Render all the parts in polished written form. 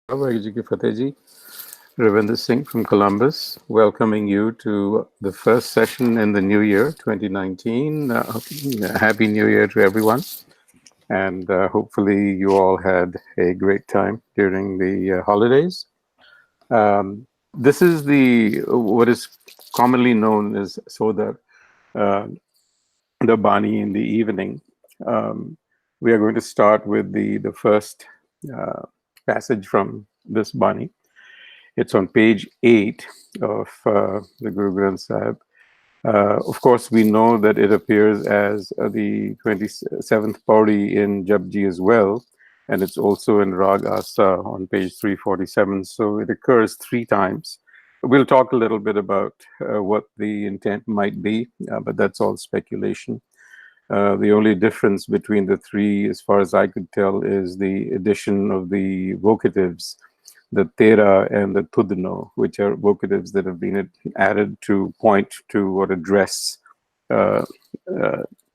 Vaheguru Ji Ki Fateh Ji. Ravinder Singh from Columbus, welcoming you to the first session in the new year, 2019. Happy New Year to everyone. And hopefully you all had a great time during the holidays. This is what is commonly known as Sodar, uh, the Bani in the evening. Um, we are going to start with the first uh, passage from this Bani. It's on page 8 of the Guru Granth Sahib. Of course, we know that it appears as the 27th Pauri in Japji as well, and it's also in Rag Asa on page 347. So it occurs 3 times. We'll talk a little bit about what the intent might be, but that's all speculation. The only difference between the three, as far as I could tell, is the addition of the vocatives, the tera and the tudno, which are vocatives that have been added to point to or address uh,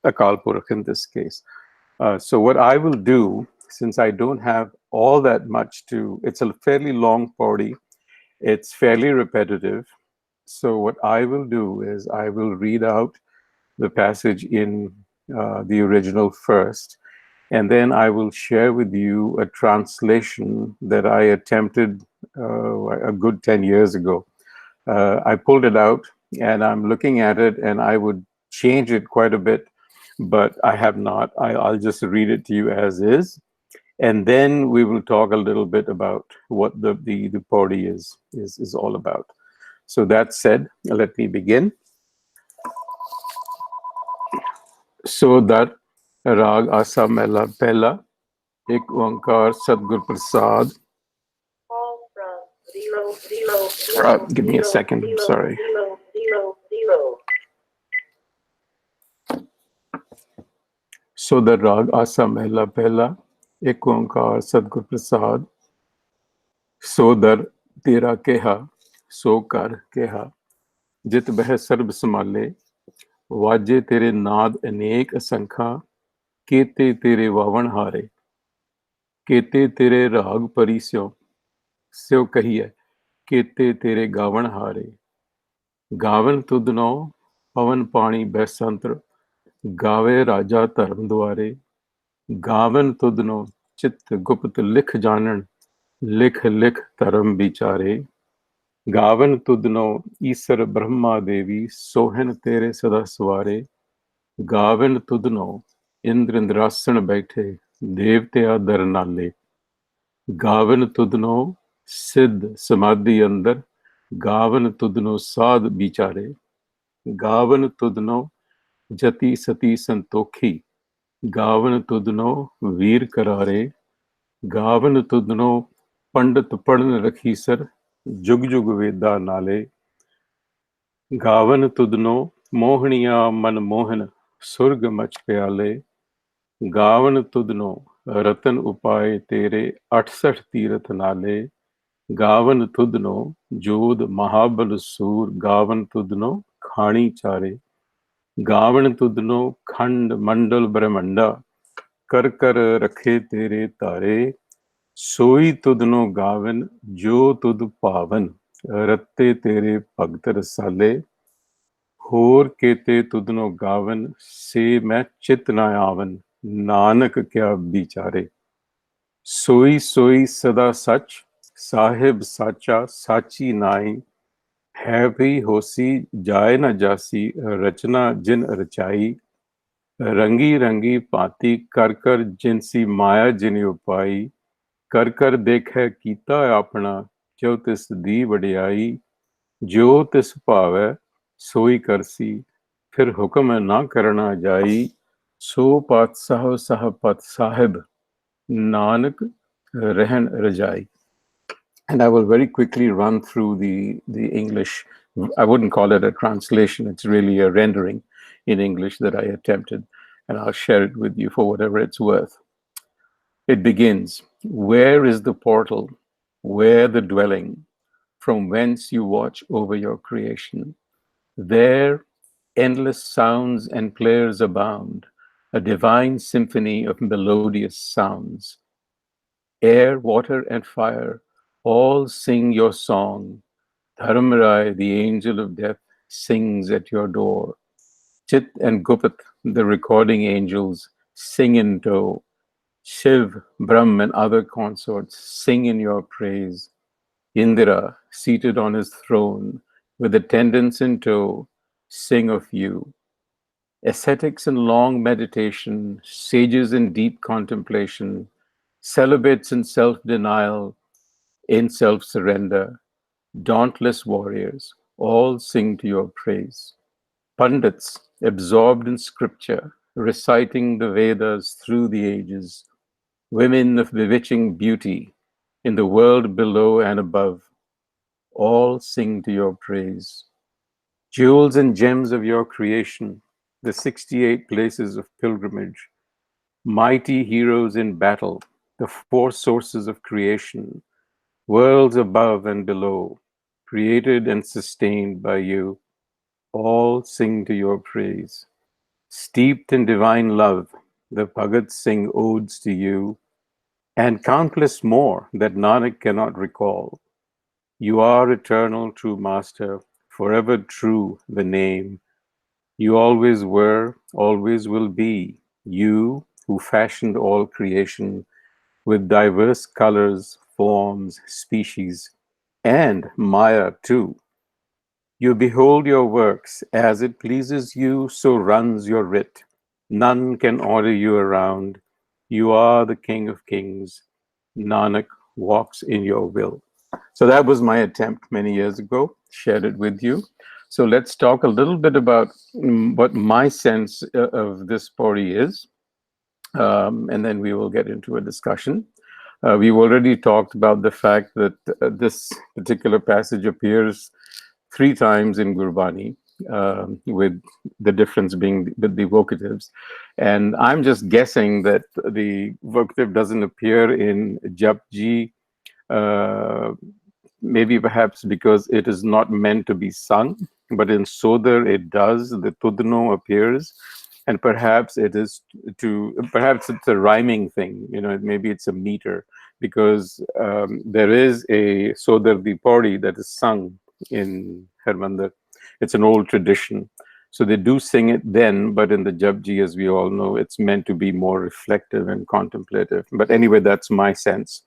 Akal Purakh in this case. So what I will do, since I don't have all that much it's a fairly long pauri, it's fairly repetitive. So what I will do is I will read out the passage in the original first, and then I will share with you a translation that I attempted a good 10 years ago. I pulled it out and I'm looking at it, and I would change it quite a bit, but I have not. I'll just read it to you as is. And then we will talk a little bit about what the Pauri is all about. So that said, let me begin. So that Rag Asa Mela Pehla, Ek Onkar Sadgur Prasad. Give me a second, sorry. So the Rag Asa Mehla Pehla, Ek Onkar Sadgur Prasad. So dar tera keha, so kar keha. Jit beh sarb samale, वाजे तेरे नाद अनेक असंखा, केते तेरे वावण हारे, केते तेरे राग परी स्यो कहिए, केते तेरे गावण हारे। गावन तुदनो पवन पानी बैसंत्र, गावे राजा धर्म द्वारे। गावन तुदनो चित्त गुप्त लिख जानन, लिख लिख धर्म विचारे। गावन तुदनो ईसर ब्रह्मा देवी, सोहन तेरे सदा सवारे। गावन तुदनो इंद्र इंद्रासन बैठे, देवत्या दर नाले। गावन तुदनो सिद्ध समाधि अंदर, गावन तुदनो साध विचारे। गावन तुदनो जति सती संतोखी, गावन तुदनो वीर करारे। गावन तुदनो पंडित पढ़न रखी सर, जुग जुग वेदा नाले। गावन तुदनो मोहनिया मन मोहन, सुर्ग मच प्याले। गावन तुदनो रतन उपाय तेरे, 68 तीरथ नाले। गावन तुदनो जोध महाबल सूर, गावन तुदनो खाणी चारे। गावन तुदनो खंड मंडल ब्रह्मंडा, कर कर रखे तेरे तारे। सोई तुदनो गावन जो तुद पावन, रत्ते तेरे भगत रसाले। होर केते तुदनो गावन, से मैं चित न आवन, नानक क्या विचारे। सोई सोई सदा सच, साहिब साचा साची नाई। है भी होसी जाए न जासी, रचना जिन रचाई। रंगी रंगी पाती कर कर जिनसी माया जिन उपाई। कर कर देखे कीता अपना, जो तिस दी वडियाई। जो तिस भावै सोई करसी, फिर हुक्म ना करना जाई। सो पातशाह साहब साहिब, नानक रहन रजाई. And I will very quickly run through the English. I wouldn't call it a translation. It's really a rendering in English that I attempted, and I'll share it with you for whatever it's worth. It begins, where is the portal, where the dwelling, from whence you watch over your creation? There endless sounds and players abound, a divine symphony of melodious sounds. Air, water, and fire, All sing your song. Dharmarai, the angel of death, sings at your door. Chit and Gupat, the recording angels, sing in tow. Shiv, Brahm, and other consorts sing in your praise. Indra, seated on his throne, with attendants in tow, sing of you. Ascetics in long meditation, sages in deep contemplation, celibates in self denial, in self surrender, dauntless warriors, all sing to your praise. Pandits, absorbed in scripture, reciting the Vedas through the ages, women of bewitching beauty, in the world below and above, all sing to your praise. Jewels and gems of your creation, the 68 places of pilgrimage, mighty heroes in battle, the four sources of creation, worlds above and below, created and sustained by you, all sing to your praise. Steeped in divine love, the Bhagats sing odes to you, and countless more that Nanak cannot recall. You are eternal, true Master, forever true the name. You always were, always will be, you who fashioned all creation with diverse colors, forms, species, and Maya too. You behold your works, as it pleases you, so runs your writ. None can order you around. You are the King of Kings. Nanak walks in your will. So that was my attempt many years ago, shared it with you. So let's talk a little bit about what my sense of this Pori is, and then we will get into a discussion. We've already talked about the fact that this particular passage appears three times in Gurbani, with the difference being with the vocatives. And I'm just guessing that the vocative doesn't appear in Japji, uh, maybe perhaps because it is not meant to be sung, but in Sodar it does. The Tudno appears, and perhaps it is perhaps it's a rhyming thing. Maybe it's a meter, because there is a Sodar Dipori that is sung in Harmandir. It's an old tradition. So they do sing it then, but in the Japji, as we all know, it's meant to be more reflective and contemplative. But anyway, that's my sense.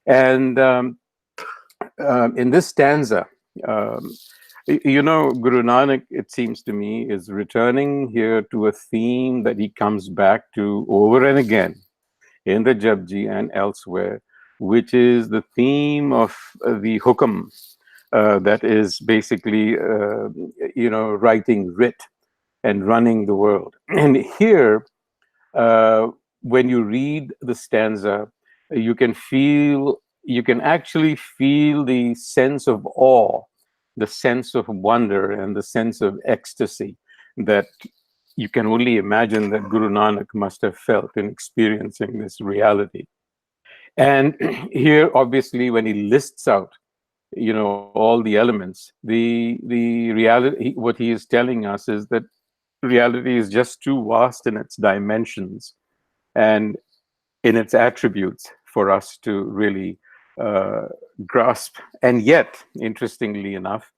And in this stanza, um, Guru Nanak, it seems to me, is returning here to a theme that he comes back to over and again in the Japji and elsewhere, which is the theme of the hukam, that is basically, writing writ and running the world. And here, uh, when you read the stanza, you can actually feel the sense of awe, the sense of wonder, and the sense of ecstasy that you can only imagine that Guru Nanak must have felt in experiencing this reality. And here, obviously, when he lists out, all the elements, the reality, what he is telling us is that reality is just too vast in its dimensions and in its attributes for us to really uh, grasp. And yet, interestingly enough,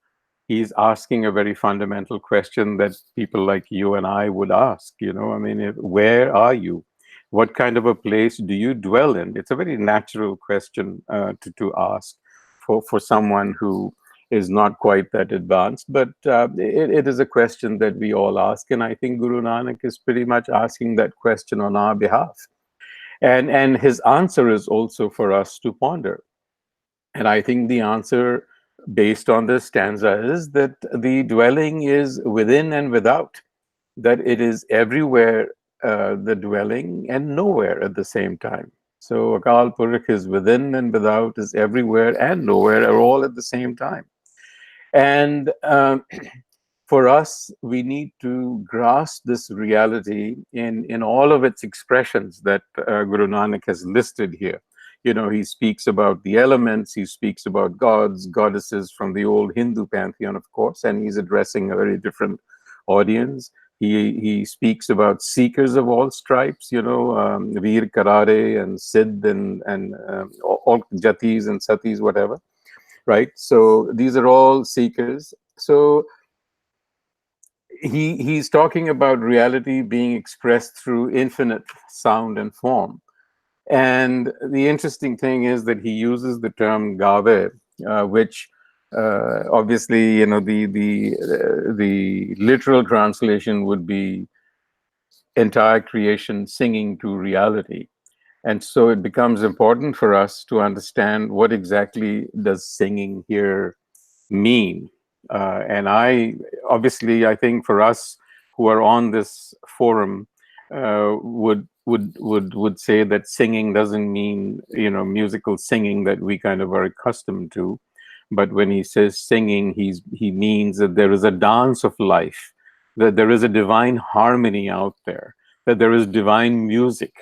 he's asking a very fundamental question that people like you and I would ask. I mean, where are you? What kind of a place do you dwell in? It's a very natural question to ask for someone who is not quite that advanced, but it is a question that we all ask, and I think Guru Nanak is pretty much asking that question on our behalf. And his answer is also for us to ponder. And I think the answer based on this stanza is that the dwelling is within and without, that it is everywhere, the dwelling, and nowhere at the same time. So Akal Purakh is within and without, is everywhere and nowhere, are all at the same time. And for us, we need to grasp this reality in all of its expressions that Guru Nanak has listed here. He speaks about the elements, he speaks about gods, goddesses from the old Hindu pantheon, of course, and he's addressing a very different audience. He speaks about seekers of all stripes, Veer Karare and Siddh and all Jatis and Satis, whatever, right? So these are all seekers. So he's talking about reality being expressed through infinite sound and form. And the interesting thing is that he uses the term gave, which obviously, the literal translation would be entire creation singing to reality. And so it becomes important for us to understand what exactly does singing here mean. And I think for us who are on this forum, would say that singing doesn't mean musical singing that we kind of are accustomed to, but when he says singing, he means that there is a dance of life, that there is a divine harmony out there, that there is divine music,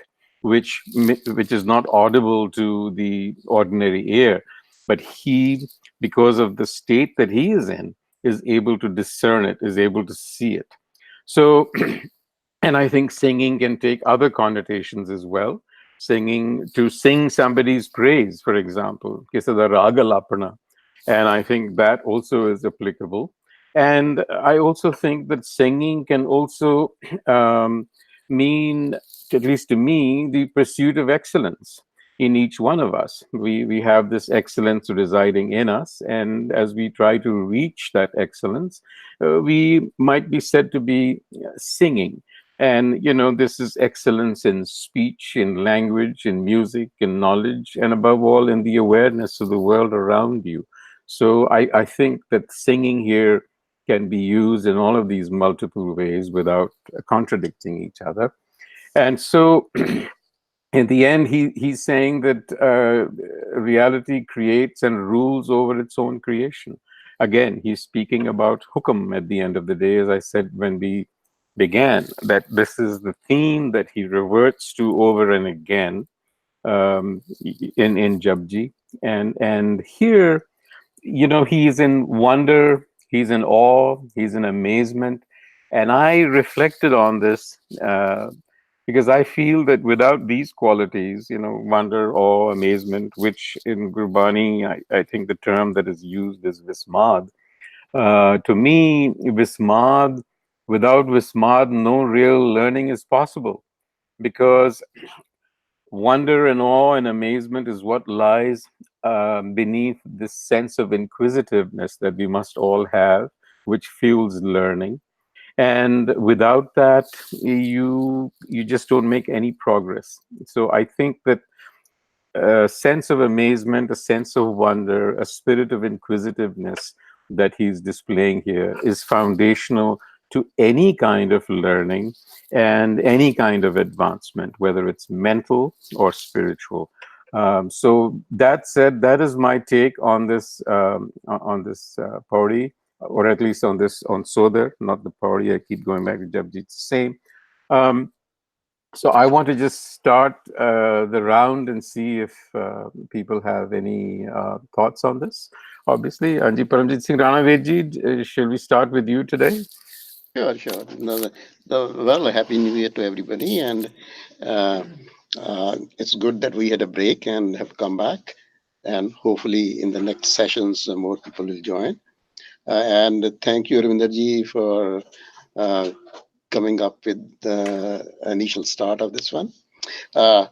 which is not audible to the ordinary ear, but he, because of the state that he is in, is able to discern it, is able to see it. So, and I think singing can take other connotations as well. Singing, to sing somebody's praise, for example, Kisada Raga Lapana. And I think that also is applicable. And I also think that singing can also um, mean, at least to me, the pursuit of excellence in each one of us. We have this excellence residing in us. And as we try to reach that excellence, we might be said to be singing. And, this is excellence in speech, in language, in music, in knowledge, and above all, in the awareness of the world around you. So I think that singing here can be used in all of these multiple ways without contradicting each other. And so in the end, he's saying that reality creates and rules over its own creation. Again, he's speaking about hukum at the end of the day, as I said when we began, that this is the theme that he reverts to over and again in Japji. And here, he's in wonder, he's in awe, he's in amazement. And I reflected on this because I feel that without these qualities, wonder, awe, amazement, which in Gurbani, I think the term that is used is Vismad. To me, Vismad, without Vismad, no real learning is possible, because wonder and awe and amazement is what lies beneath this sense of inquisitiveness that we must all have, which fuels learning. And without that, you just don't make any progress. So I think that a sense of amazement, a sense of wonder, a spirit of inquisitiveness that he's displaying here is foundational to any kind of learning and any kind of advancement, whether it's mental or spiritual. So that said, that is my take on this Pauri, or at least on Sodar, not the Pauri. I keep going back to Japji. It's the same. Um, so I want to just start the round and see if people have any thoughts on this. Obviously, Anji Paramjit Singh Rana Vedji, shall we start with you today? Sure, sure. No, well, happy New Year to everybody, and uh, it's good that we had a break and have come back, and hopefully in the next sessions more people will join. And thank you, Ravinderji, for uh, coming up with the initial start of this one. Uh,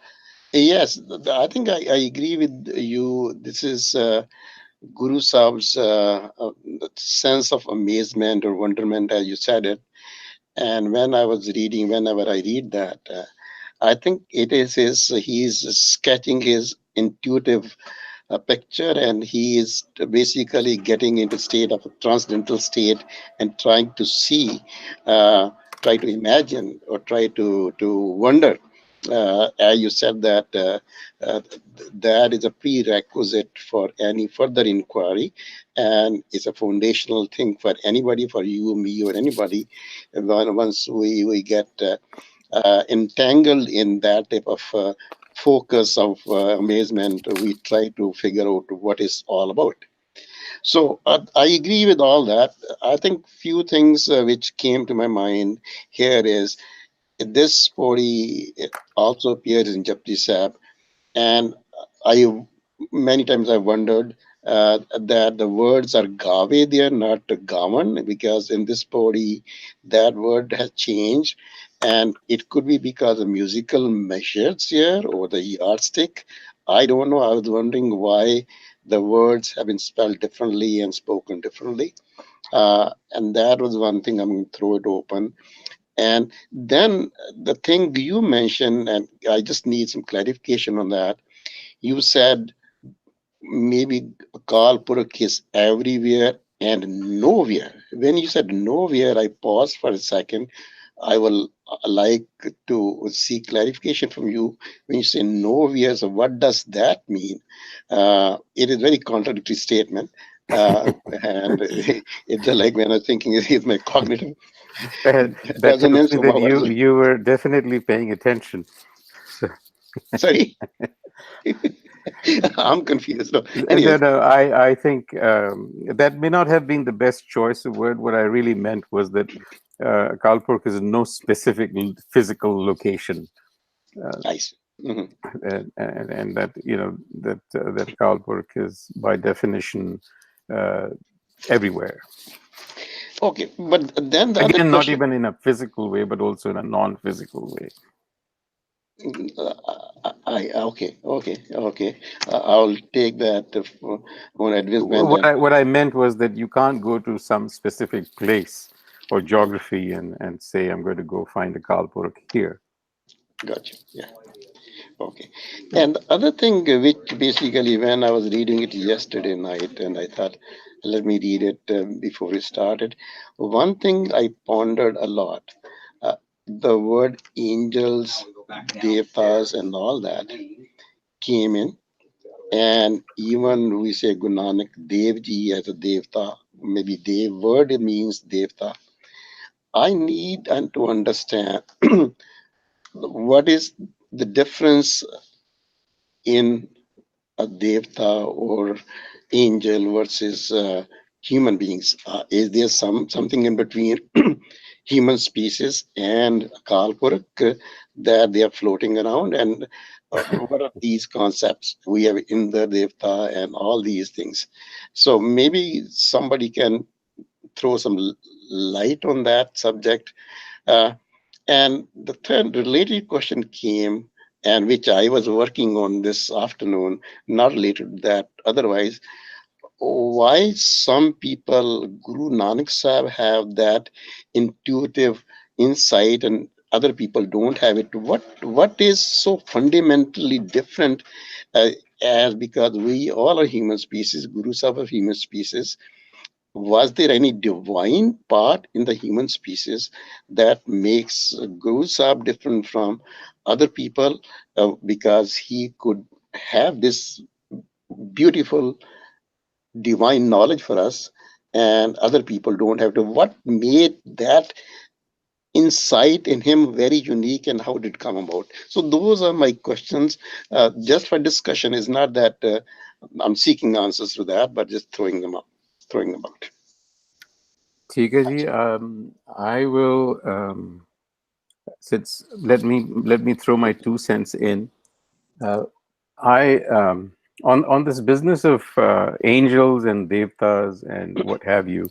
yes, I think I agree with you. This is Guru Saab's sense of amazement or wonderment, as you said it. And when I was reading, whenever I read that, I think it is he's sketching his intuitive picture, and he is basically getting into state of a transcendental state and trying to see, uh, try to imagine, or try to wonder. As you said that uh, that is a prerequisite for any further inquiry, and it's a foundational thing for anybody, for you, me, or anybody. Once we get entangled in that type of focus of amazement, we try to figure out what it's all about. So I agree with all that. I think few things which came to my mind here is this story also appears in Japji Sahib, and I many times I wondered that the words are gawe there, not gavan, because in this body that word has changed, and it could be because of musical measures here or the yardstick. I don't know. I was wondering why the words have been spelled differently and spoken differently. And that was one thing. I'm going to throw it open. And then the thing you mentioned, and I just need some clarification on that. You said maybe Kalpurk is everywhere and nowhere. When you said nowhere, I paused for a second. I will like to see clarification from you. When you say nowhere, so what does that mean? It is very contradictory statement. And it's just like when I was thinking, is my cognitive That tells resonance me of my that words. you were definitely paying attention. So, Sorry, I'm confused. No, no, anyways, no, I think that may not have been the best choice of word. What I really meant was that Kalpurk is no specific physical location, uh, I see. Mhm. and that that Kalpurk is by definition uh, everywhere. Okay, but then the other Again, not question. even in a physical way, but also in a non-physical way. Okay. I'll take that on advancement. What I meant was that you can't go to some specific place or geography and say I'm going to go find a Kalpurk here. Gotcha. Yeah. Okay. And the other thing, which basically, when I was reading it yesterday night, and I thought, let me read it before we started. One thing I pondered a lot, uh, the word angels, devtas, and all that came in. And even we say Guru Nanak Dev Ji as a Devta, maybe Dev word means Devta. I need and to understand what is the difference in a Devta or angel versus human beings. Is there something in between human species and Kalpurk that they are floating around? And what are these concepts? We have Indra, Devta, and all these things. So maybe somebody can throw some light on that subject. Uh, and the third related question came, and which I was working on this afternoon, not related to that. Otherwise, why some people, Guru Nanak Sahib, have that intuitive insight and other people don't have it? What is so fundamentally different? As because we all are human species, Guru Sahib are human species, was there any divine part in the human species that makes Guru Sahib different from other people because he could have this beautiful divine knowledge for us and other people don't have to? What made that insight in him very unique and how did it come about? So those are my questions. Just for discussion, is not that I'm seeking answers to that, but just throwing them out. Tika ji, I will since let me throw my 2 cents in. Uh, I on this business of angels and devtas and what have you.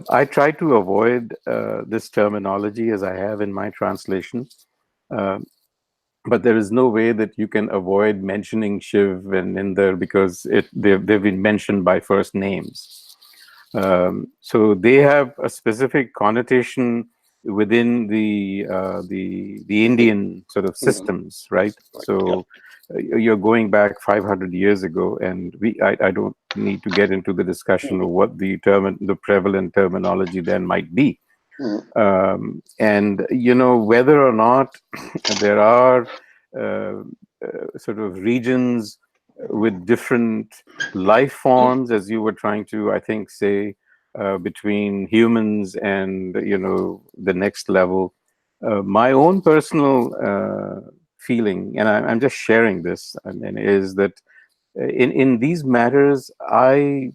I try to avoid this terminology as I have in my translation, uh, but there is no way that you can avoid mentioning Shiv and Inder because they've been mentioned by first names. So they have a specific connotation within the Indian sort of Mhm. systems, right? Right. Yeah. So you're going back 500 years ago, and I don't need to get into the discussion of Mhm. what the prevalent terminology then might be. Mhm. And whether or not there are uh, sort of regions with different life forms, as you were trying to, I think, say, between humans and the next level. My own personal feeling, and I'm just sharing this, I mean, is that in these matters, I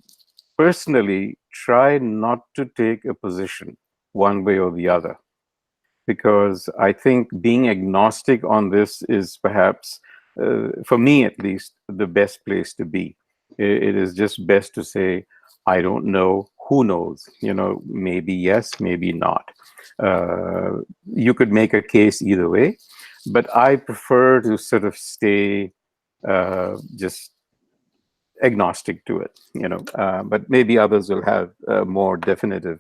personally try not to take a position one way or the other, because I think being agnostic on this is perhaps, for me at least, the best place to be. It is just best to say, I don't know, who knows? Maybe yes, maybe not. You could make a case either way, but I prefer to sort of stay just agnostic to it, but maybe others will have a more definitive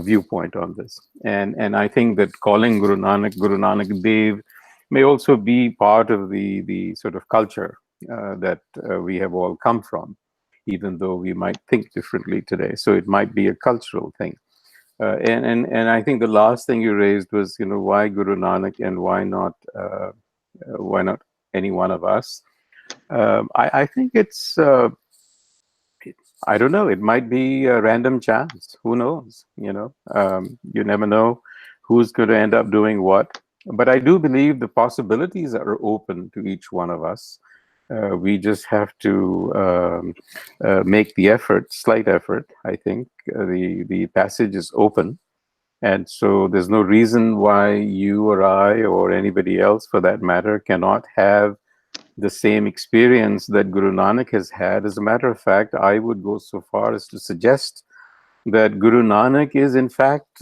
viewpoint on this. And I think that calling Guru Nanak Dev may also be part of the sort of culture that we have all come from, even though we might think differently today. So it might be a cultural thing. And I think the last thing you raised was, why Guru Nanak and why not any one of us? I think I don't know. It might be a random chance. Who knows? You never know who's going to end up doing what. But I do believe the possibilities are open to each one of us. We just have to make the effort, slight effort. I think the passage is open, and so there's no reason why you or I or anybody else, for that matter, cannot have the same experience that Guru Nanak has had. As a matter of fact, I would go so far as to suggest that Guru Nanak is, in fact,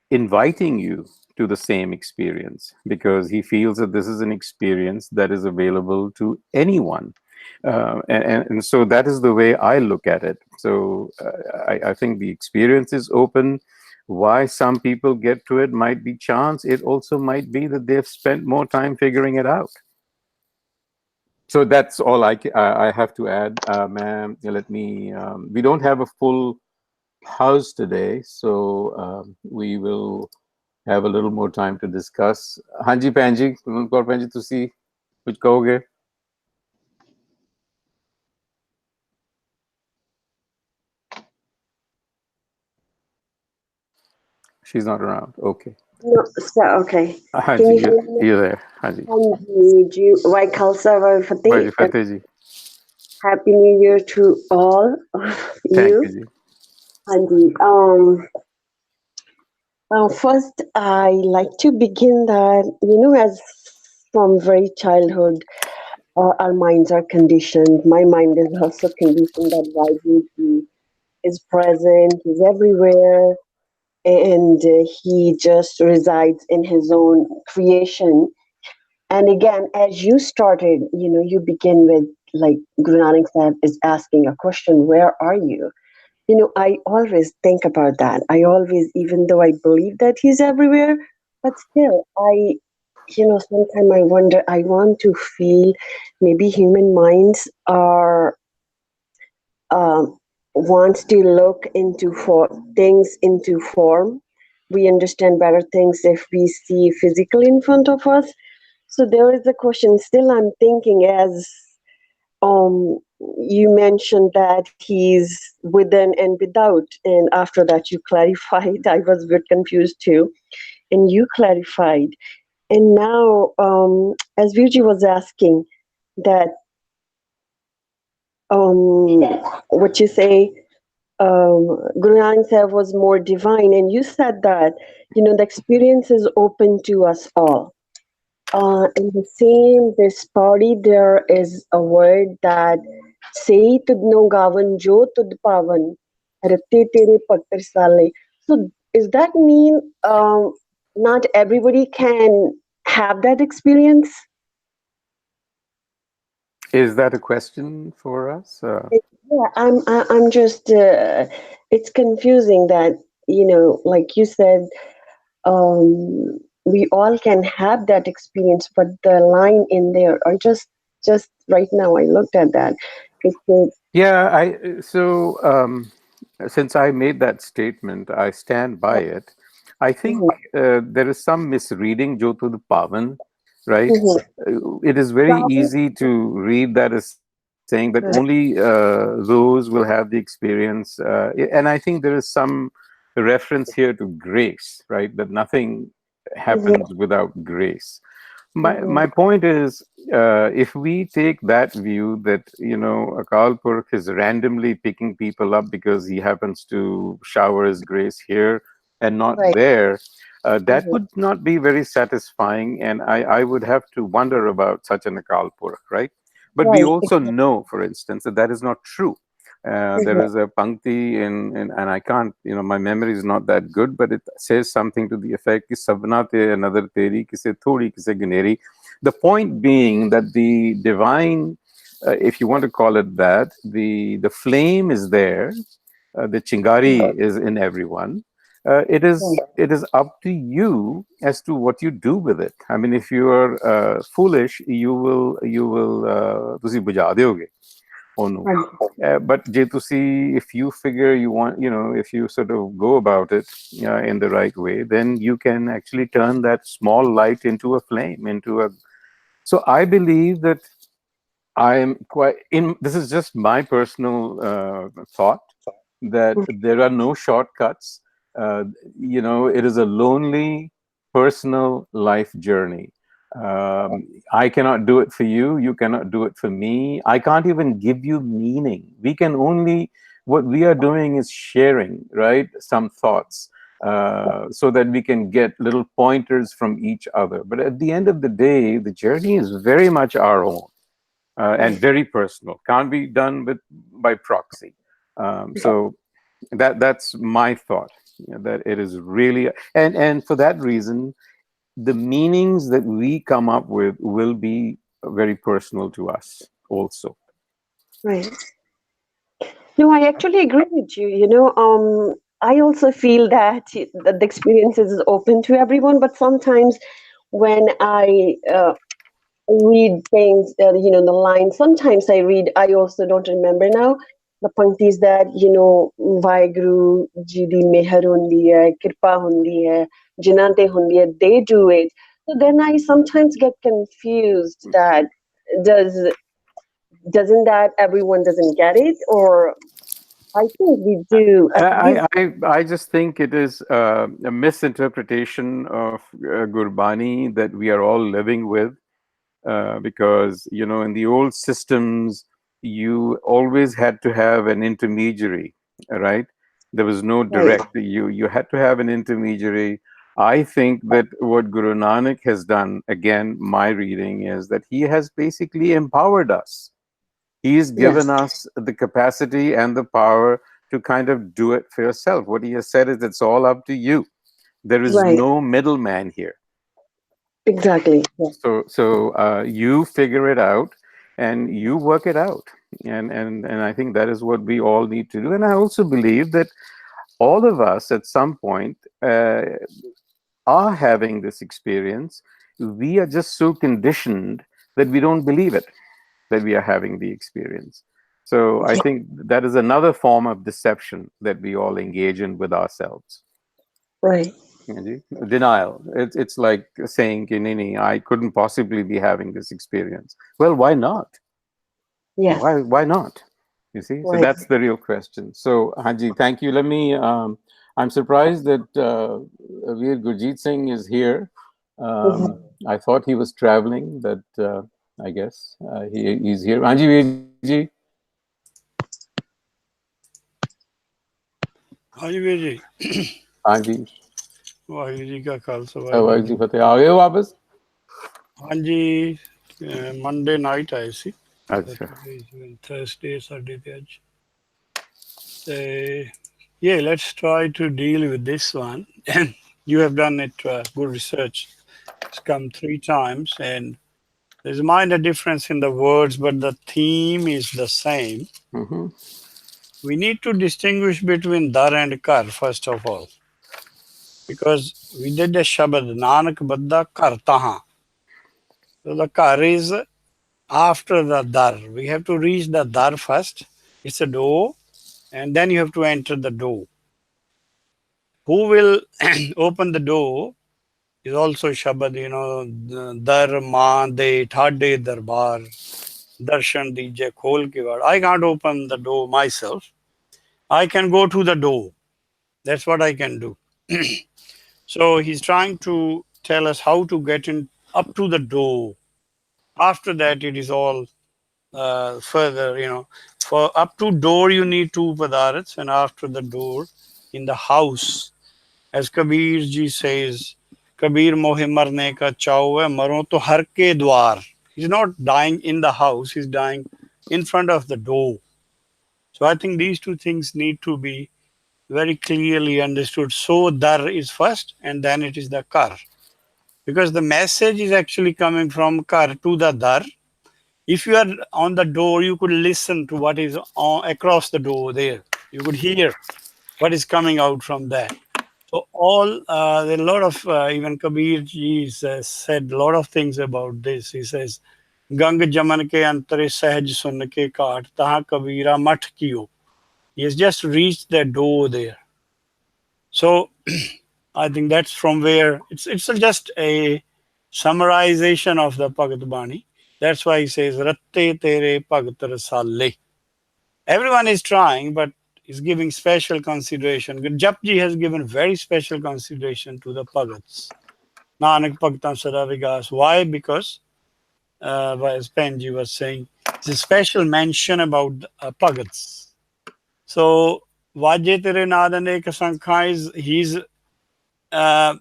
inviting you to the same experience, because he feels that this is an experience that is available to anyone. And so that is the way I look at it. So I think the experience is open. Why some people get to it might be chance. It also might be that they've spent more time figuring it out. So that's all I have to add, ma'am. Let me. We don't have a full house today, so we will have a little more time to discuss. Hanji Panji, Kaur Panji, तुसी कुछ कहोगे? She's not around. Okay. No, so, okay. Can Hanji, you hear me? you're there. Hanji. Hanji, Vai Khalsa, Vai Bhaji Fateh. Fateh ji. Happy New Year to all of Thank you. you ji. Hanji, first, I like to begin that, as from very childhood, our minds are conditioned. My mind is also conditioned that Vaidehi is present, he's everywhere, and he just resides in his own creation. And again, as you started, you begin with like Guru Nanak Sahib is asking a question, where are you? I always think about that. I always, even though I believe that he's everywhere, but still, sometimes I wonder, I want to feel maybe human minds are, um, wants to look into for things into form. We understand better things if we see physically in front of us. So there is a question. Still, I'm thinking as um you mentioned that he's within and without, and after that you clarified. I was a bit confused too, and you clarified. And now, as Virji was asking that, what you say, Guru Nanak Sahib was more divine, and you said that the experience is open to us all. In the same this party, there is a word that say tudno gavan jo tud pavan rate tere pattar sale. So does that mean not everybody can have that experience? Is that a question for us? Yeah, I'm just it's confusing that like you said, we all can have that experience, but the line in there, or just right now, I looked at that. It said, Yeah, since I made that statement, I stand by it. I think mhm, there is some misreading Jotud Pavan, right? mhm, It is very easy to read that as saying that only those will have the experience. And I think there is some reference here to grace, right? That nothing mhm, happens without grace. My point is, if we take that view that Akal Purkh is randomly picking people up because he happens to shower his grace here and not Right. there, that Mhm. would not be very satisfying, and I would have to wonder about such an Akal Purkh, right? But we Right. also know, for instance, that that is not true. There Mhm. is a pankti in and I can't, my memory is not that good, but it says something to the effect ki sabna te another teri kise thodi kise gineri. The point being that the divine, if you want to call it that, the flame is there, the chingari is in everyone. It is up to you as to what you do with it. I mean, if you are foolish, you will ਤੁਸੀਂ ਬੁਝਾ ਦਿਓਗੇ ਉਹਨੂੰ. Right. But ਜੇ ਤੁਸੀਂ, if you figure you want, if you sort of go about it in the right way, then you can actually turn that small light into a flame, into a. So I believe that I am quite in. This is just my personal thought that there are no shortcuts. Uh, it is a lonely, personal life journey. I cannot do it for you. You cannot do it for me. I can't even give you meaning. We can only, what we are doing is sharing, right? Some thoughts so that we can get little pointers from each other. But at the end of the day, the journey is very much our own and very personal. Can't be done with by proxy. So that's my thought. That it is really, and for that reason, the meanings that we come up with will be very personal to us also. Right. No, I actually agree with you. I also feel that the experience is open to everyone, but sometimes when I read things, the lines, sometimes I also don't remember now the panktis that, Vaheguru ji di mehar hundi hai, kirpa hundi hai, jinnah te hundi hai, they do it. So then I sometimes get confused that does doesn't that everyone doesn't get it, or I think we do at least. I just think it is a misinterpretation of Gurbani that we are all living with, because in the old systems you always had to have an intermediary, right? There was no Right. direct. You had to have an intermediary. I think that what Guru Nanak has done, again, my reading is that he has basically empowered us. He's given Yes. us the capacity and the power to kind of do it for yourself. What he has said is it's all up to you. There is Right. no middleman here. Exactly. Yeah. So you figure it out and you work it out. And I think that is what we all need to do. And I also believe that all of us at some point are having this experience. We are just so conditioned that we don't believe it, that we are having the experience. So I think that is another form of deception that we all engage in with ourselves. Right. Denial. It's like saying, Kinini, I couldn't possibly be having this experience. Well, why not? Yes. Why not? You see? So Right. that's the real question. So, Haji, thank you. I'm surprised that Veer Gurjeet Singh is here. I thought he was traveling, but I guess he's here. Haji Veerji, ਹਾਂਜੀ ਵੀਰ ਜੀ Haji, Waheguru ji ਕਾ ਖਾਲਸਾ ਵਾਹਿਗੁਰੂ वाह ਜੀ जी फतेह आ गए हो वापस? ਹਾਂਜੀ Monday night ਆਏ ਸੀ अच्छा, ਥਰਸਡੇ ਸਾਡੇ ਤੇ ਅੱਜ ਤੇ yeah, let's try to deal with this one. And you have done it good research. It's come 3 times and there's a minor difference in the words, but the theme is the same. mm-hmm. We need to distinguish between dar and kar first of all, because we did a shabad nanak badda kar taha. So the kar is after the dar. We have to reach the dar first. It's a door, and then you have to enter the door. Who will open the door is also Shabad, Dar Ma De Thade Darbar, Darshan Dije Khol Ke Vaad. I can't open the door myself. I can go to the door. That's what I can do. So he's trying to tell us how to get in up to the door. After that, it is all further, for up to door, you need two padarats, and after the door, in the house, as Kabir ji says, Kabir mohe marne ka chau hai, maro to har ke dwar. He's not dying in the house, he's dying in front of the door. So I think these two things need to be very clearly understood. So dar is first, and then it is the kar. Because the message is actually coming from kar to the dar. If you are on the door, you could listen to what is across the door there. You could hear what is coming out from that. So there are a lot of, even Kabir ji said a lot of things about this. He says, Gang jaman ke antare sahaj sun ke kaat, taha kabira mat kiyo. He has just reached that door there. So I think that's from where it's just a summarization of the Bhagat Bani. That's why he says, Ratte tere Bhagat Rasale. Everyone is trying, but is giving special consideration. Japji has given very special consideration to the Bhagats. Nanak Bhagatan Sada Vigas. Why? Because, as Penji was saying, it's a special mention about Bhagats. So, Vajje Tere Nadane Kasankha is he's uh,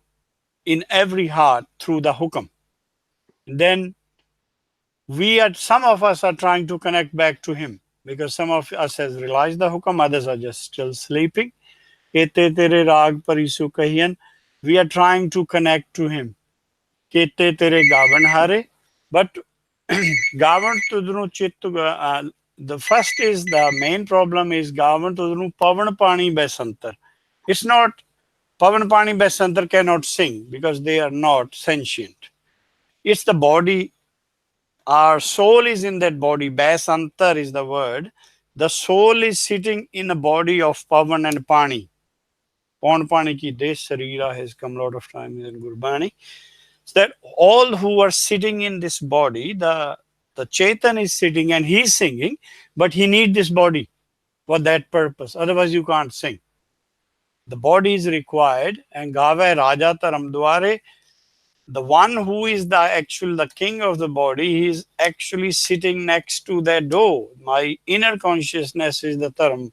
in every heart through the hukam. And then some of us are trying to connect back to him because some of us has realized the hukam, others are just still sleeping. Kete tere rag parisu kahiyan. We are trying to connect to him. Kete tere gavan hare. But gavan tudru chittu. The first is the main problem is gavan tudru pavan pani besantar. It's not pavan pani besantar cannot sing because they are not sentient. It's the body. Our soul is in that body. Besantar is the word. The soul is sitting in a body of pavan and pani. Pawn Pani ki Desh Sarira has come a lot of times in Gurbani. So that all who are sitting in this body, the Chetan is sitting and he's singing, but he needs this body for that purpose. Otherwise, you can't sing. The body is required, and Gave Raja Taram Dware, the one who is the king of the body, he is actually sitting next to that door. My inner consciousness is the Taram,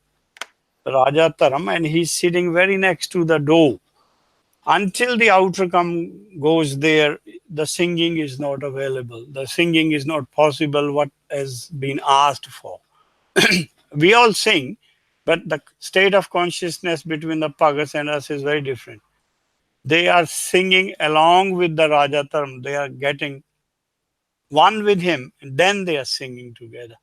Raja Taram, and he's sitting very next to the door. Until the outer goes there, the singing is not available. The singing is not possible, what has been asked for. We all sing, but the state of consciousness between the Pagas and us is very different. They are singing along with the Rajatam. They are getting one with him, and then they are singing together.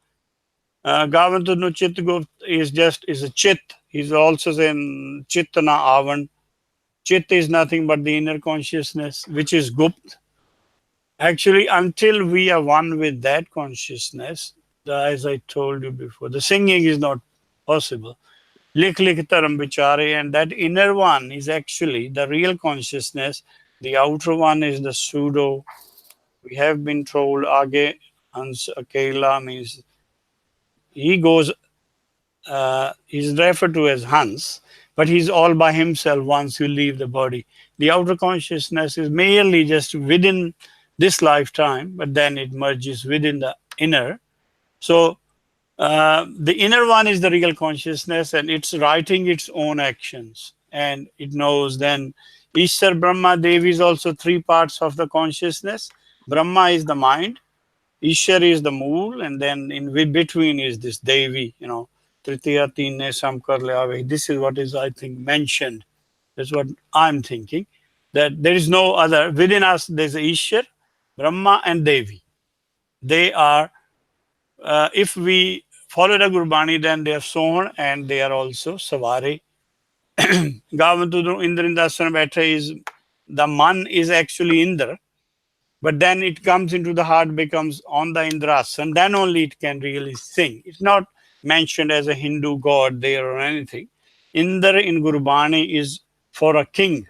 Gavantunu Chitgupt is a chit. He's also saying Chitana Avan. Chit is nothing but the inner consciousness, which is Gupt. Actually, until we are one with that consciousness, as I told you before, the singing is not possible. Lik lik taram bichare, and that inner one is actually the real consciousness. The outer one is the pseudo. We have been told Age Hans Akela means he goes, he's referred to as Hans, but he's all by himself once you leave the body. The outer consciousness is merely just within this lifetime, but then it merges within the inner. So the inner one is the real consciousness, and it's writing its own actions, and it knows then Ishtar, Brahma, Devi is also three parts of the consciousness. Brahma is the mind, Ishar is the mool, and then in between is this Devi, Tritiya Tine Samkar Leave. This is what is, I think, mentioned. That's what I'm thinking. That there is no other. Within us, there's Ishar, Brahma, and Devi. They are, if we follow the Gurbani, then they are Sohan and they are also Savare. Gavantu Indrindasana Beta is, the man is actually Indra, but then it comes into the heart, becomes on the Indrasan, then only it can really sing. It's not mentioned as a Hindu god there or anything. Indra in Gurbani is for a king.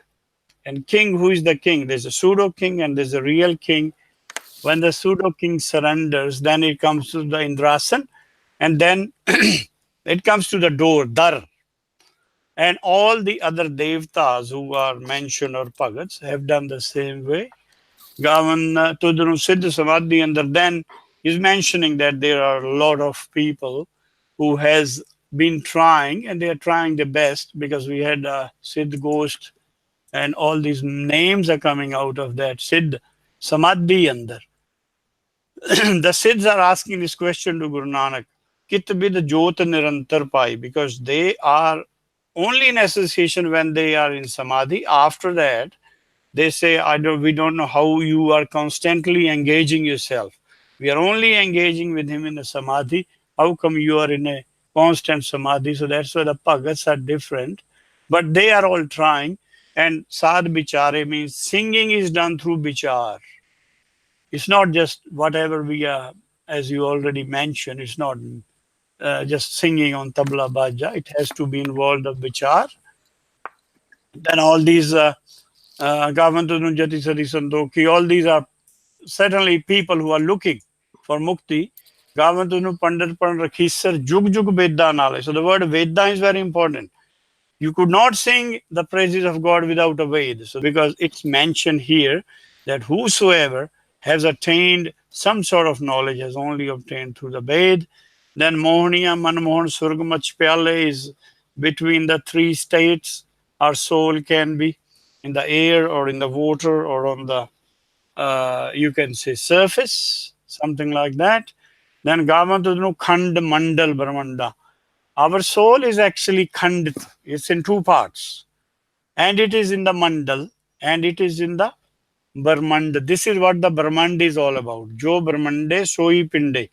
And king, who is the king? There's a pseudo king and there's a real king. When the pseudo king surrenders, then it comes to the Indrasan, and then it comes to the door, Dar. And all the other devtas who are mentioned or pagats have done the same way. Gavan Tudru Siddha Samadhi, and then he's mentioning that there are a lot of people who has been trying, and they are trying their best, because we had Siddh Ghost, and all these names are coming out of that Siddh Samadhi under. The Siddhs are asking this question to Guru Nanak, Kit bid jot nirantar pai, because they are only in association when they are in Samadhi. After that, they say, we don't know how you are constantly engaging yourself. We are only engaging with him in a Samadhi. How come you are in a constant Samadhi? So that's why the Bhagats are different. But they are all trying. And Sad Bichare means singing is done through Bichar. It's not just whatever we are, as you already mentioned, it's not just singing on tabla baja. It has to be involved of vichar. Then all these Gavantu Jati Sati Santoki, all these are certainly people who are looking for mukti. Gavantu Pandit Pan Rakhisar Jug Jug Vedda Nale. So the word Vedda is very important. You could not sing the praises of God without a Ved. So because it's mentioned here that whosoever has attained some sort of knowledge has only obtained through the Ved. Then Mohaniya Manmohan Surgamach Pyale is between the three states. Our soul can be in the air or in the water or on the you can say surface, something like that. Then Gavantudnu Khand Mandal Brahmanda. Our soul is actually Khandit. It's in two parts. And it is in the Mandal and it is in the Brahmanda. This is what the Brahmanda is all about. Jo Brahmande Soi Pinde.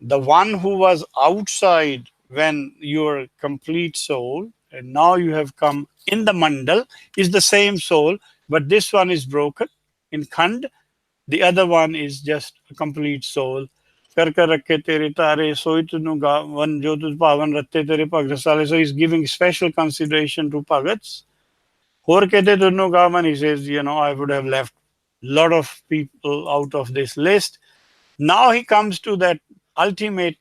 The one who was outside when your complete soul, and now you have come in the Mandal, is the same soul, but this one is broken in Khand. The other one is just a complete soul. Kar kar rakhe tere tare, soi tunu gavan jo tuj pavan ratte tere bhagt rasale. So he's giving special consideration to Bhagats. Hor kehte tunu gavan, he says, I would have left a lot of people out of this list. Now he comes to that ultimate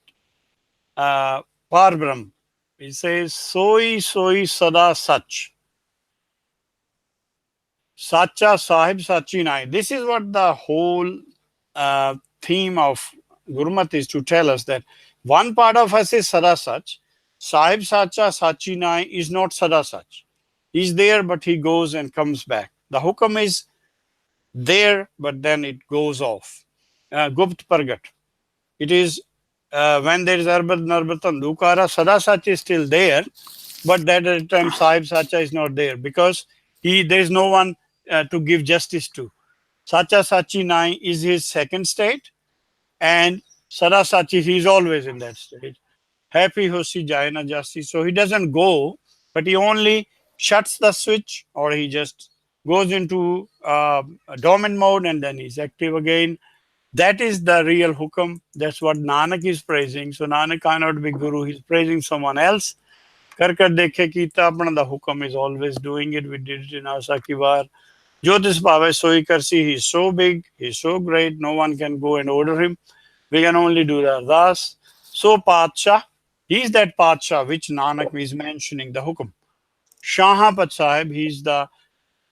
Parbrahm. He says, Soi Soi Sada Sach. Sacha Sahib Sachi Nai. This is what the whole theme of Gurmat is to tell us that one part of us is Sada Sach. Sahib Sacha Sachi Nai is not Sada Sach. He's there, but he goes and comes back. The hukam is there, but then it goes off. Gupt Pargat. It is when there is Arbad Narbatan Dukara, Sada Sach is still there, but that at the time Sahib Sacha is not there because there is no one to give justice to. Sacha Sachi Nai is his second state, and Sada Sachi, he is always in that state. Happy Hosi Jaina Justice. So he doesn't go, but he only shuts the switch or he just goes into dormant mode and then he's active again. That is the real hukam. That's what Nanak is praising. So Nanak cannot be Guru. He's praising someone else. Kar kar dekhe kita apna, the hukam is always doing it. We did it in Asa ki bar. Jyotis Bhava Soi Karsi. He's so big. He's so great. No one can go and order him. We can only do the ardas. So Patsha. He's that Patsha which Nanak is mentioning, the hukam. Shahapat Sahib. He's the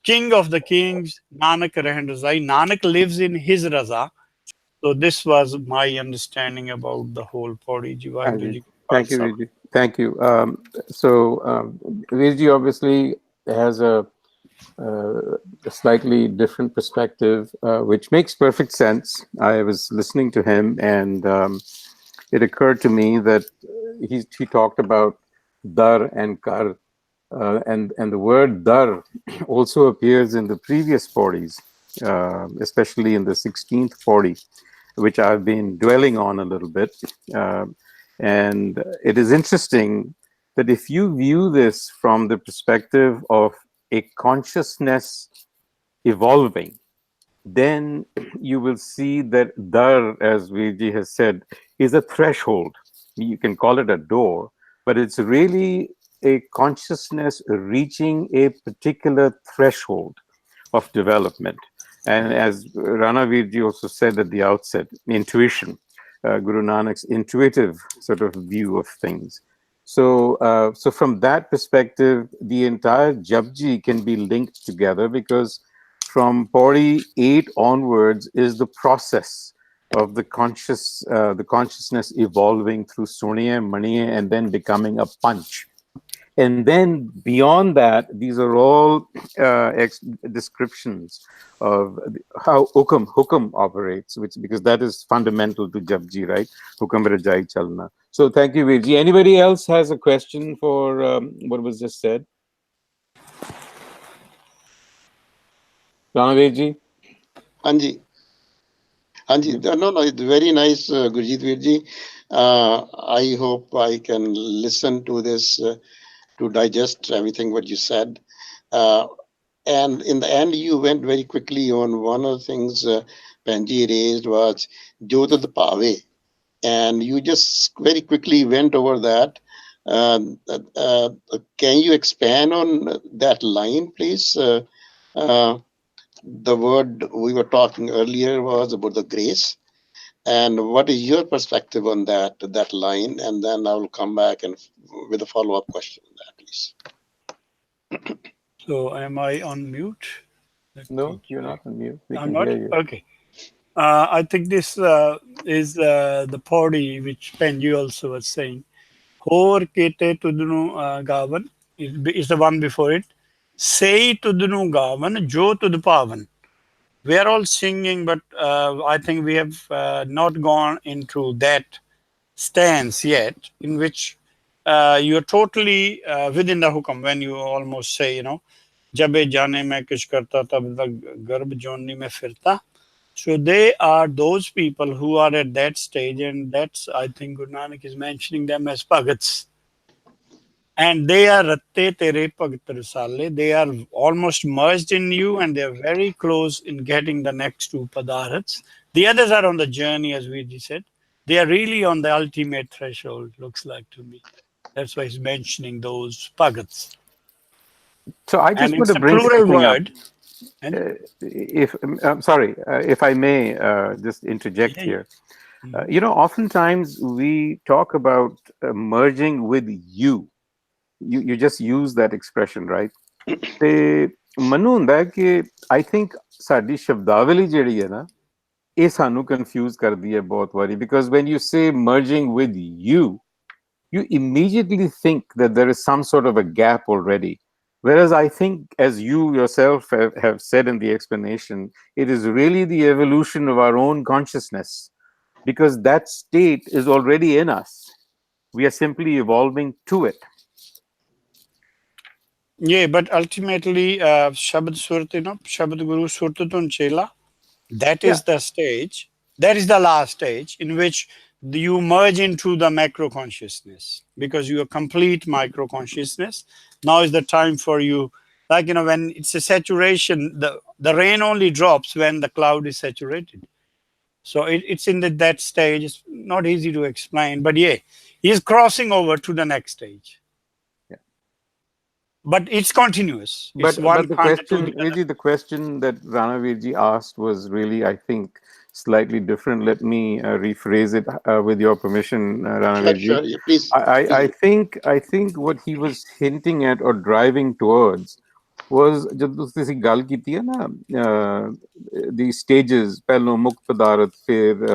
king of the kings. Nanak Rehn Razai. Nanak lives in his Raza. So this was my understanding about the whole Pauri Ji Vaheguru Ajit. Ji Ka Thank you, Khalsa. Vijay. Thank you. Vijay obviously has a slightly different perspective, which makes perfect sense. I was listening to him, and it occurred to me that he talked about dar and kar, and the word dar also appears in the previous pauris, especially in the 16th pauri, which I've been dwelling on a little bit. And it is interesting that if you view this from the perspective of a consciousness evolving, then you will see that dar, as Viji has said, is a threshold. You can call it a door, but it's really a consciousness reaching a particular threshold of development. And as Rana Virji also said at the outset, intuition, Guru Nanak's intuitive sort of view of things. So from that perspective, the entire Japji can be linked together because from Pauri 8 onwards is the process of the consciousness evolving through Suniya, Maniya, and then becoming a punch. And then beyond that, these are all descriptions of how hukum operates, which because that is fundamental to Japji, right? Hukum rajai chalna. So thank you, Virji. Anybody else has a question for what was just said? Ranavirji? Anji. Anji, no, it's very nice, Gurjit Virji. I hope I can listen to this to digest everything what you said. And in the end, you went very quickly on one of the things Panji raised was Jota the Pave. And you just very quickly went over that. Can you expand on that line, please? The word we were talking earlier was about the grace. And what is your perspective on that line? And then I will come back and with a follow-up question on that, please. So am I on mute? Let me No, you're check. not on mute. We I'm can not? hear you. Okay. I think this is the party which Penji also was saying. Hor kete tudunu gavan is the one before it. Say tudunu gavan, jo tud pavan. We are all singing, but I think we have not gone into that stance yet, in which you're totally within the hukam when you almost say, Jabe jane mein kuch karta tab tak garb jonni mein firta. So they are those people who are at that stage, and that's, I think Guru Nanak is mentioning them as Bhagats. And they are Ratte Tere Bhagat Rasale. They are almost merged in you, and they are very close in getting the next two Padarats. The others are on the journey, as we said. They are really on the ultimate threshold, looks like to me. That's why he's mentioning those Bhagats. So I And just want it's to a bring plural something up. word. And If I'm sorry, if I may just interject yeah. here. Oftentimes we talk about merging with you. You just use that expression, right? ਤੇ ਮੈਨੂੰ ਹੁੰਦਾ ਕਿ I think ਸਾਡੀ ਸ਼ਬਦਾਵਲੀ ਜਿਹੜੀ ਹੈ ਨਾ ਇਹ ਸਾਨੂੰ confuse ਕਰਦੀ ਹੈ ਬਹੁਤ ਵਾਰੀ because when you say merging with you immediately think that there is some sort of a gap already. Whereas I think, as you yourself have said in the explanation, it is really the evolution of our own consciousness because that state is already in us. We are simply evolving to it. Yeah, but ultimately, Shabad Surat, Shabad Guru Surtatun Chela, that Yeah. is the stage, that is the last stage in which you merge into the macro consciousness because you are complete micro consciousness. Now is the time for you, like, when it's a saturation, the rain only drops when the cloud is saturated. So it's in that stage. It's not easy to explain, but yeah, he's crossing over to the next stage. But it's continuous. It's one But the khanda to question, the other. Virji, the question that Rana Virji asked was really, I think, slightly different. Let me rephrase it with your permission, Rana Sure, Virji. sure. Yeah, please, I please. think what he was hinting at or driving towards was ਜਦੋਂ ਤੁਸੀਂ ਗੱਲ ਕੀਤੀ ਹੈ ਨਾ the stages ਪਹਿਲੋਂ ਮੁਕਤ ਪਦਾਰਥ ਫਿਰ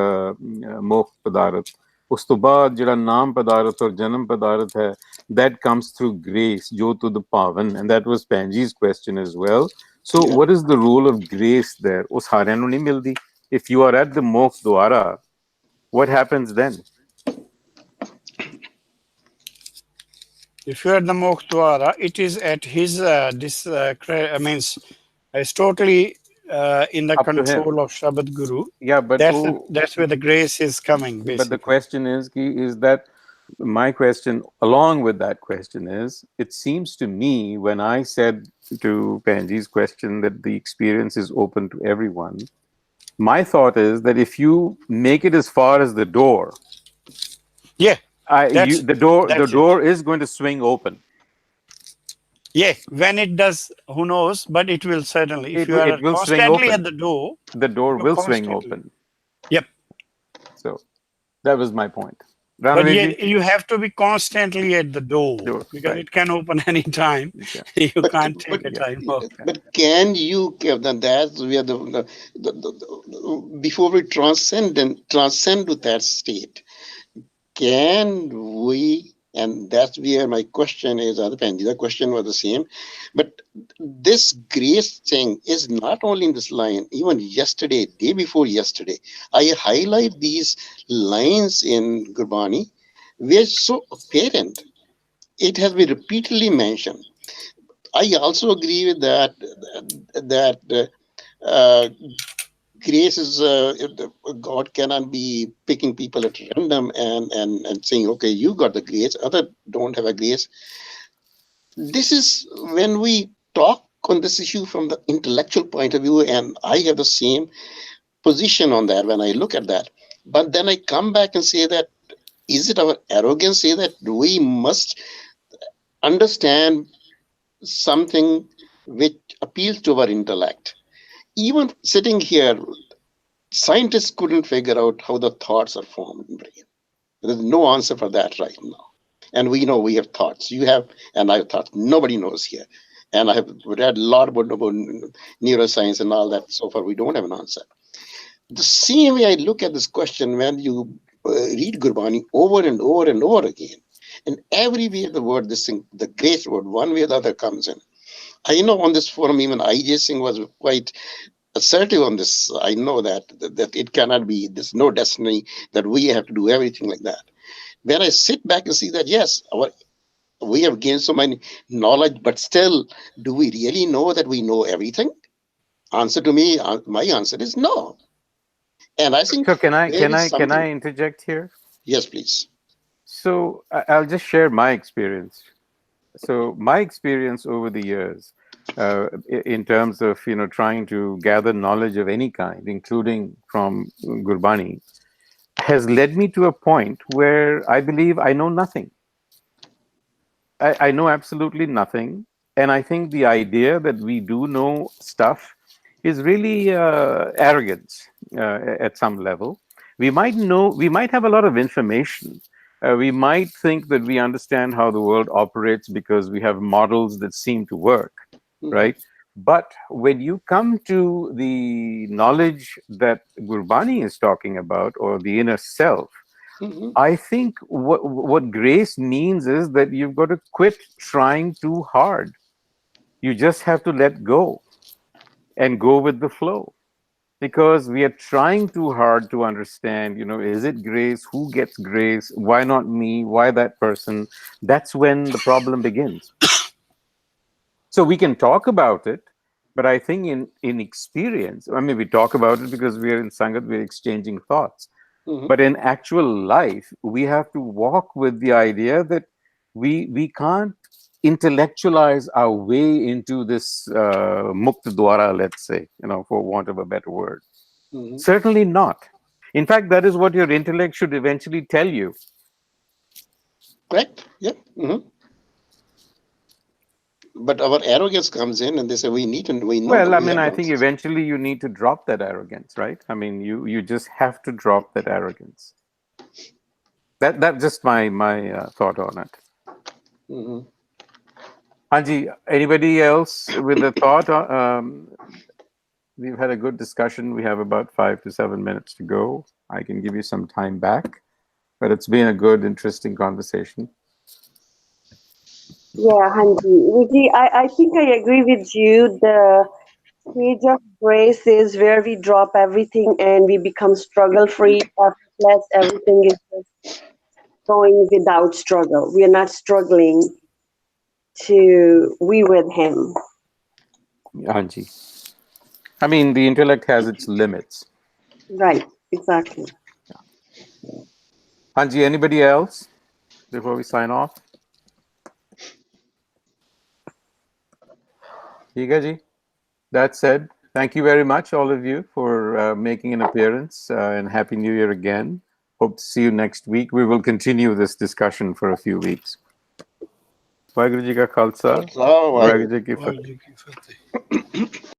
ਮੋਖ ਪਦਾਰਥ ਉਸ ਤੋਂ ਬਾਅਦ ਜਿਹੜਾ ਨਾਮ ਪਦਾਰਥ ਔਰ ਜਨਮ ਪਦਾਰਥ ਹੈ that comes through grace jo to the pavan, and that was Panji's question as well. So Yeah. what is the role of grace there? ਉਹ ਸਾਰਿਆਂ ਨੂੰ ਨਹੀਂ ਮਿਲਦੀ. If you are at the mokh dwara, what happens then? If you're at the Mokhtwara, it is at his means it's totally in the Up to him. control of Shabad Guru. Yeah, but That's where the grace is coming, but the basically. question is that my question along with that question is, it seems to me when I said to Panji's question that the experience is open to everyone, my thought is that if you make it as far as the door, Yeah, the that's door it. is going to swing open. Yeah, when it does, who knows? But it will certainly. If you are It will swing constantly open. at the door, The door you're will swing constantly. open. Yep. So that was my point. But Ranveer yet you have to be constantly at the door ji, because right. it can open any time. Okay. You But can't but take a Yeah. time off. but can you? Then that's where before we transcend to that state, can we? And that's where my question is. Other Panji, the question was the same, but this grace thing is not only in this line. Even yesterday, day before yesterday, I highlight these lines in Gurbani, where so apparent. It has been repeatedly mentioned. I also agree with that grace is God cannot be picking people at random and saying, okay, you got the grace, other don't have a grace. This is when we talk on this issue from the intellectual point of view, and I have the same position on that when I look at that. But then I come back and say that is it our arrogance say that we must understand something which appeals to our intellect? Even sitting here, scientists couldn't figure out how the thoughts are formed in brain. There's no answer for that right now. And we know we have thoughts. You have, and I have thoughts. Nobody knows here. And I have read a lot about neuroscience and all that. So far, we don't have an answer. The same way I look at this question when you read Gurbani over and over and over again, and everywhere the word, this thing, the great word, one way or the other comes in. I know on this forum, even IJ Singh was quite assertive on this. I know that it cannot be, there's no destiny that we have to do everything like that. When I sit back and see that, yes, we have gained so many knowledge, but still, do we really know that we know everything? Answer to me, my answer is no. And I think So can I there can is I can something. I interject here? Yes, please. So I'll just share my experience. So my experience over the years, in terms of trying to gather knowledge of any kind, including from Gurbani, has led me to a point where I believe I know nothing. I know absolutely nothing. And I think the idea that we do know stuff is really arrogance at some level. We might have a lot of information. We might think that we understand how the world operates because we have models that seem to work, Mm-hmm. right? But when you come to the knowledge that Gurbani is talking about, or the inner self, Mm-hmm. I think what grace means is that you've got to quit trying too hard. You just have to let go and go with the flow. Because we are trying too hard to understand, is it grace? Who gets grace? Why not me? Why that person? That's when the problem begins. So we can talk about it, but I think in experience, I mean, we talk about it because we are in Sangat, we're exchanging thoughts. Mm-hmm. But in actual life, we have to walk with the idea that we can't intellectualize our way into this mukt dwara, let's say, for want of a better word. Mm-hmm. Certainly not. In fact, that is what your intellect should eventually tell you. Correct. Yeah. Mm-hmm. But our arrogance comes in, and they say we need, and we know that Well, I we mean, have I the think answers. eventually you need to drop that arrogance, right? I mean, you just have to drop that arrogance. That's just my thought on it. Mm-hmm. Anji, anybody else with a thought? We've had a good discussion. We have about 5 to 7 minutes to go. I can give you some time back, but it's been a good, interesting conversation. Yeah, Hanji. Vijay, I think I agree with you. The stage of grace is where we drop everything and we become struggle free, effortless. Everything is just going without struggle. We are not struggling to be with Him. Anji, I mean, the intellect has its limits. Right, exactly. Anji, anybody else before we sign off? Higa ji. That said, thank you very much, all of you, for making an appearance, and Happy New Year again. Hope to see you next week. We will continue this discussion for a few weeks. Waheguru Ji Ka Khalsa, Khalsa, Waheguru Waheguru. Ji Ki Why Fateh. did you give it?